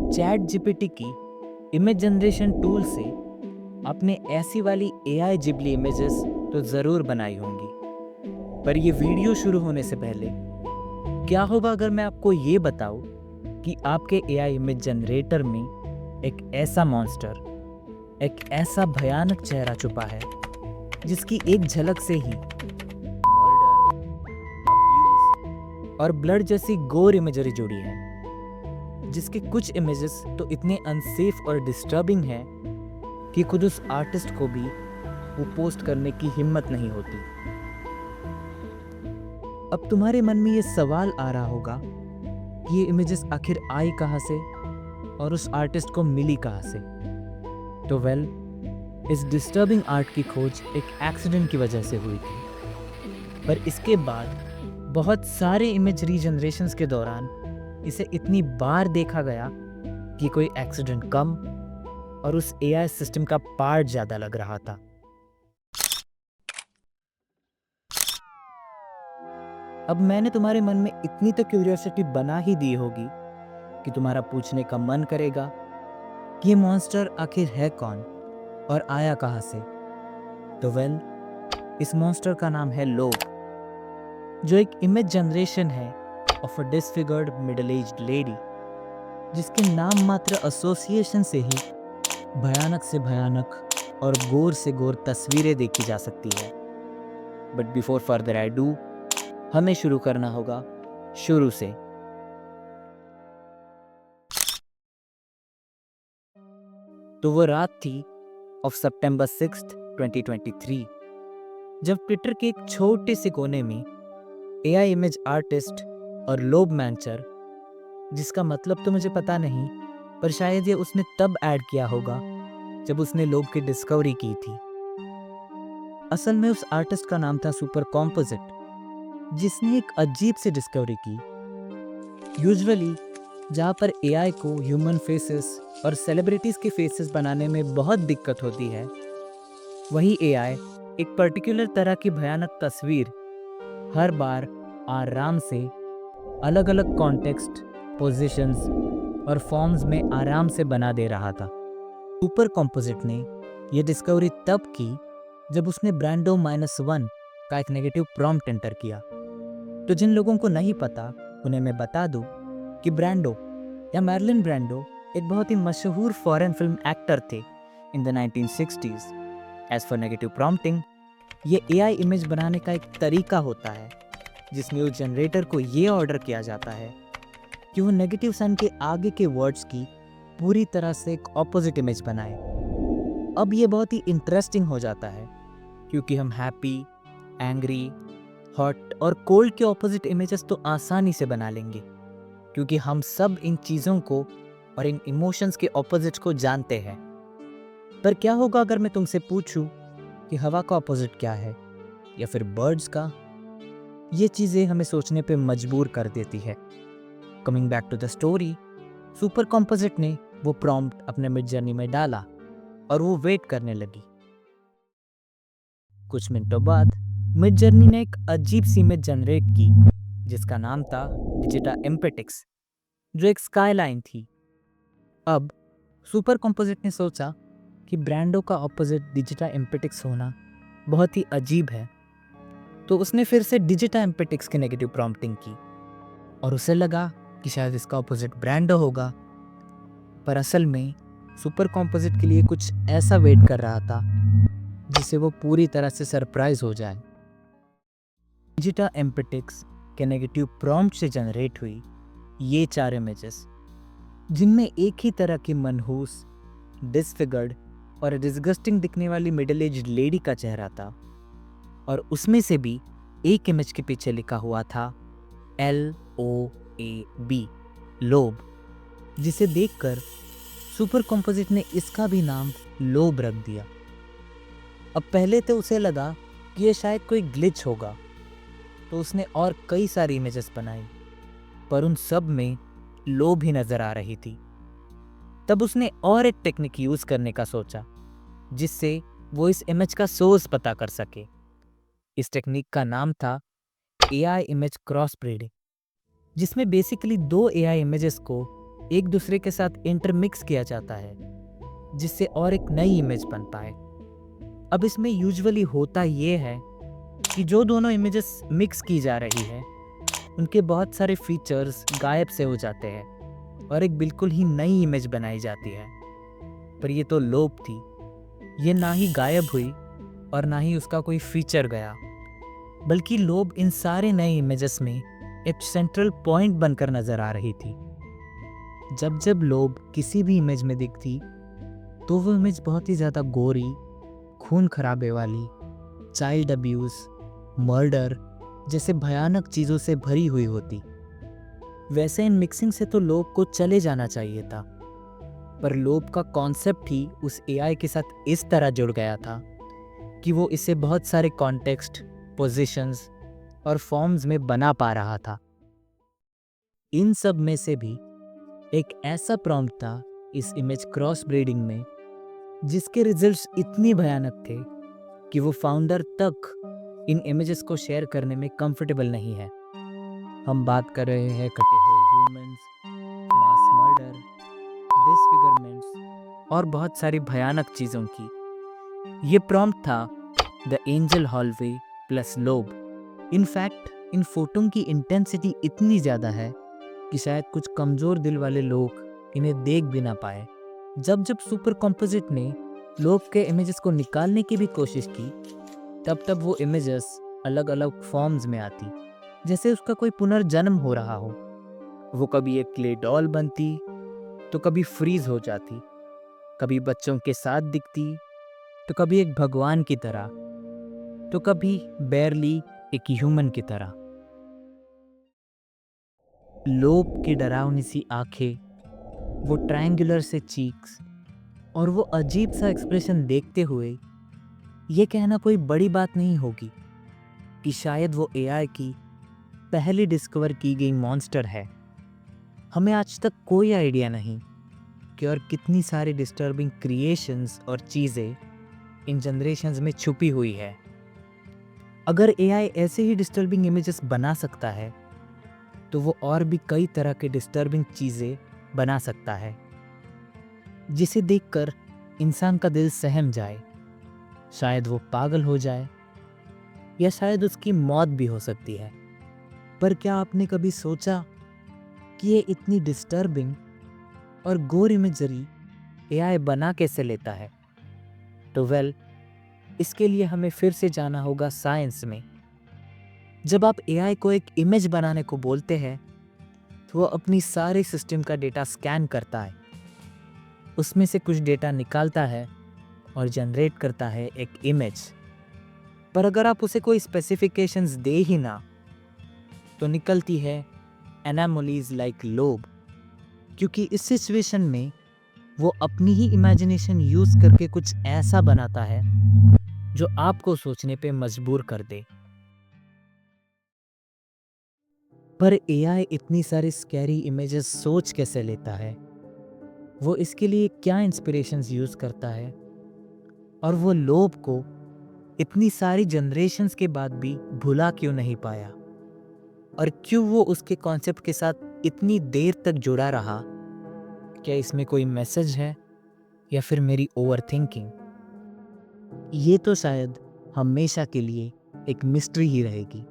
Chat GPT की image generation tool से आपने ऐसी वाली एआई जिबली इमेजेस तो ज़रूर बनाई होंगी। पर ये वीडियो शुरू होने से पहले क्या होगा अगर मैं आपको ये बताऊं कि आपके एआई इमेज जनरेटर में एक ऐसा मॉन्स्टर, एक ऐसा भयानक चेहरा छुपा है जिसकी एक झलक से ही मर्डर, अब्यूज और ब्लड जैसी गोर इमेजरी जुड़ी है, जिसके कुछ इमेजेस तो इतने अनसेफ और डिस्टर्बिंग हैं कि खुद उस आर्टिस्ट को भी वो पोस्ट करने की हिम्मत नहीं होती। अब तुम्हारे मन में ये सवाल आ रहा होगा कि ये इमेजेस आखिर आई कहाँ से और उस आर्टिस्ट को मिली कहाँ से। तो इस डिस्टर्बिंग आर्ट की खोज एक एक्सीडेंट की वजह से हुई थी, पर इसके बाद बहुत सारे इमेज रीजनरेशंस के दौरान इसे इतनी बार देखा गया कि कोई एक्सीडेंट कम और उस एआई सिस्टम का पार्ट ज़्यादा लग रहा था। अब मैंने तुम्हारे मन में इतनी तो क्यूरियोसिटी बना ही दी होगी कि तुम्हारा पूछने का मन करेगा कि ये मॉन्स्टर आखिर है कौन और आया कहाँ से। तो इस मॉन्स्टर का नाम है लोब, जो एक इमेज जनरेशन है of a disfigured middle aged lady, जिसके नाम मात्र एसोसिएशन से ही भयानक से भयानक और गोर से गोर तस्वीरें देखी जा सकती है। But before further I do, हमें शुरू करना होगा शुरू से। तो वो रात थी ऑफ सितंबर 6, 2023, जब ट्विटर के एक छोटे से कोने में एआई इमेज आर्टिस्ट और लोब मैंचर, जिसका मतलब तो मुझे पता नहीं, पर शायद ये उसने तब ऐड किया होगा जब उसने लोब की डिस्कवरी की थी। असल में उस आर्टिस्ट का नाम था सुपर कॉम्पोजिट, जिसने एक अजीब सी डिस्कवरी की। यूजुअली जहाँ पर एआई को ह्यूमन फेसेस और सेलिब्रिटीज के फेसेस बनाने में बहुत दिक्कत होती है, वही एआई एक पर्टिकुलर तरह की भयानक तस्वीर हर बार आराम से अलग अलग कॉन्टेक्स्ट, पोजीशंस और फॉर्म्स में आराम से बना दे रहा था। सुपर कॉम्पोजिट ने यह डिस्कवरी तब की जब उसने ब्रांडो -1 का एक नेगेटिव प्रॉम्प्ट एंटर किया। तो जिन लोगों को नहीं पता उन्हें मैं बता दूं कि ब्रांडो या मैर्लिन ब्रांडो एक बहुत ही मशहूर फॉरेन फिल्म एक्टर थे in the 1960s। As for negative prompting, ये एआई इमेज बनाने का एक तरीका होता है जिसमें उस जनरेटर को ये ऑर्डर किया जाता है कि वो नेगेटिव साइन के आगे के वर्ड्स की पूरी तरह से एक ऑपोजिट इमेज बनाए। अब ये बहुत ही इंटरेस्टिंग हो जाता है क्योंकि हम हैप्पी, एंग्री, हॉट और कोल्ड के ऑपोजिट इमेजेस तो आसानी से बना लेंगे, क्योंकि हम सब इन चीज़ों को और इन इमोशंस के ऑपोजिट को जानते हैं। पर क्या होगा अगर मैं तुमसे पूछूं कि हवा का ऑपोजिट क्या है या फिर बर्ड्स का? ये चीज़ें हमें सोचने पे मजबूर कर देती है। Coming back to the story, super composite ने वो प्रॉम्प्ट अपने मिड जर्नी में डाला और वो वेट करने लगी। कुछ मिनटों बाद मिड जर्नी ने एक अजीब सी इमेज जनरेट की जिसका नाम था डिजिटा एम्पेटिक्स, जो एक स्काईलाइन थी। अब सुपर कॉम्पोजिट ने सोचा कि ब्रांडो का ऑपोजिट डिजिटा एम्पेटिक्स होना बहुत ही अजीब है, तो उसने फिर से डिजिटा एम्पेटिक्स की नेगेटिव प्रॉम्प्टिंग की और उसे लगा कि शायद इसका ऑपोजिट ब्रांडो होगा। पर असल में सुपर कॉम्पोजिट के लिए कुछ ऐसा वेट कर रहा था जिससे वो पूरी तरह से सरप्राइज हो जाए। डिजिटा एम्पेटिक्स के नेगेटिव प्रॉम्प्ट से जनरेट हुई ये 4 इमेजेस, जिनमें एक ही तरह की मनहूस, डिसफिगर्ड और डिस्गस्टिंग दिखने वाली मिडिल एज्ड लेडी का चेहरा था, और उसमें से भी एक इमेज के पीछे लिखा हुआ था LOAB, लोब, जिसे देखकर सुपर कॉम्पोजिट ने इसका भी नाम लोब रख दिया। अब पहले तो उसे लगा कि ये शायद कोई ग्लिच होगा, तो उसने और कई सारी इमेजेस बनाई, पर उन सब में लोब ही नजर आ रही थी। तब उसने और एक टेक्निक यूज करने का सोचा जिससे वो इस इमेज का सोर्स पता कर सके। इस टेक्निक का नाम था एआई इमेज क्रॉस ब्रीडिंग, जिसमें बेसिकली 2 एआई इमेजेस को एक दूसरे के साथ इंटरमिक्स किया जाता है जिससे और एक नई इमेज बन पाए। अब इसमें यूजुअली होता ये है कि जो दोनों इमेजेस मिक्स की जा रही है उनके बहुत सारे फीचर्स गायब से हो जाते हैं और एक बिल्कुल ही नई इमेज बनाई जाती है। पर ये तो लोप थी, ये ना ही गायब हुई और ना ही उसका कोई फीचर गया, बल्कि लोब इन सारे नए इमेजेस में एक सेंट्रल पॉइंट बनकर नजर आ रही थी। जब जब लोब किसी भी इमेज में दिखती तो वो इमेज बहुत ही ज़्यादा गोरी, खून खराबे वाली, चाइल्ड अब्यूज़, मर्डर जैसे भयानक चीज़ों से भरी हुई होती। वैसे इन मिक्सिंग से तो लोब को चले जाना चाहिए था, पर लोब का कॉन्सेप्ट ही उस एआई के साथ इस तरह जुड़ गया था कि वो इसे बहुत सारे कॉन्टेक्स्ट, पोजीशंस और फॉर्म्स में बना पा रहा था। इन सब में से भी एक ऐसा प्रॉम्प्ट था इस इमेज क्रॉस ब्रीडिंग में जिसके रिजल्ट्स इतनी भयानक थे कि वो फाउंडर तक इन इमेजेस को शेयर करने में कंफर्टेबल नहीं है। हम बात कर रहे हैं कटे हुए ह्यूमंस, मास मर्डर, डिसफिगरमेंट्स और बहुत सारी भयानक चीज़ों की। ये प्रॉम्प्ट था the angel hallway plus lobe. In fact in photo की इंटेंसिटी इतनी ज़्यादा है कि शायद कुछ कमज़ोर दिल वाले लोग इन्हें देख भी ना पाए। जब जब सुपर कॉम्पोजिट ने लोब के इमेजेस को निकालने की भी कोशिश की तब तब वो इमेजेस अलग अलग फॉर्म्स में आती, जैसे उसका कोई पुनर्जन्म हो रहा हो। वो कभी एक क्ले डॉल बनती तो कभी फ्रीज हो जाती, कभी बच्चों के साथ दिखती तो कभी एक भगवान की तरह, तो कभी बेरली एक ह्यूमन की तरह। लोब की डरावनी सी आंखें, वो ट्रायंगुलर से चीक्स और वो अजीब सा एक्सप्रेशन देखते हुए ये कहना कोई बड़ी बात नहीं होगी कि शायद वो एआई की पहली डिस्कवर की गई मॉन्स्टर है। हमें आज तक कोई आइडिया नहीं कि और कितनी सारी डिस्टर्बिंग क्रिएशंस और चीज़ें इन जनरेशंस में छुपी हुई है। अगर एआई ऐसे ही डिस्टर्बिंग इमेजेस बना सकता है तो वो और भी कई तरह के डिस्टर्बिंग चीज़ें बना सकता है जिसे देखकर इंसान का दिल सहम जाए। शायद वो पागल हो जाए या शायद उसकी मौत भी हो सकती है। पर क्या आपने कभी सोचा कि ये इतनी डिस्टर्बिंग और गोर इमेजरी एआई बना कैसे लेता है? तो इसके लिए हमें फिर से जाना होगा साइंस में। जब आप एआई को एक इमेज बनाने को बोलते हैं तो वो अपनी सारे सिस्टम का डेटा स्कैन करता है, उसमें से कुछ डेटा निकालता है और जनरेट करता है एक इमेज। पर अगर आप उसे कोई स्पेसिफिकेशंस दे ही ना तो निकलती है एनामोलीज लाइक लोब, क्योंकि इस सिचुएशन में वो अपनी ही इमेजिनेशन यूज करके कुछ ऐसा बनाता है जो आपको सोचने पे मजबूर कर दे। पर एआई इतनी सारी स्कैरी इमेजेस सोच कैसे लेता है? वो इसके लिए क्या इंस्पिरेशंस यूज करता है? और वो लोब को इतनी सारी जनरेशंस के बाद भी भुला क्यों नहीं पाया? और क्यों वो उसके कॉन्सेप्ट के साथ इतनी देर तक जुड़ा रहा? क्या इसमें कोई मैसेज है या फिर मेरी ओवरथिंकिंग? ये तो शायद हमेशा के लिए एक मिस्ट्री ही रहेगी।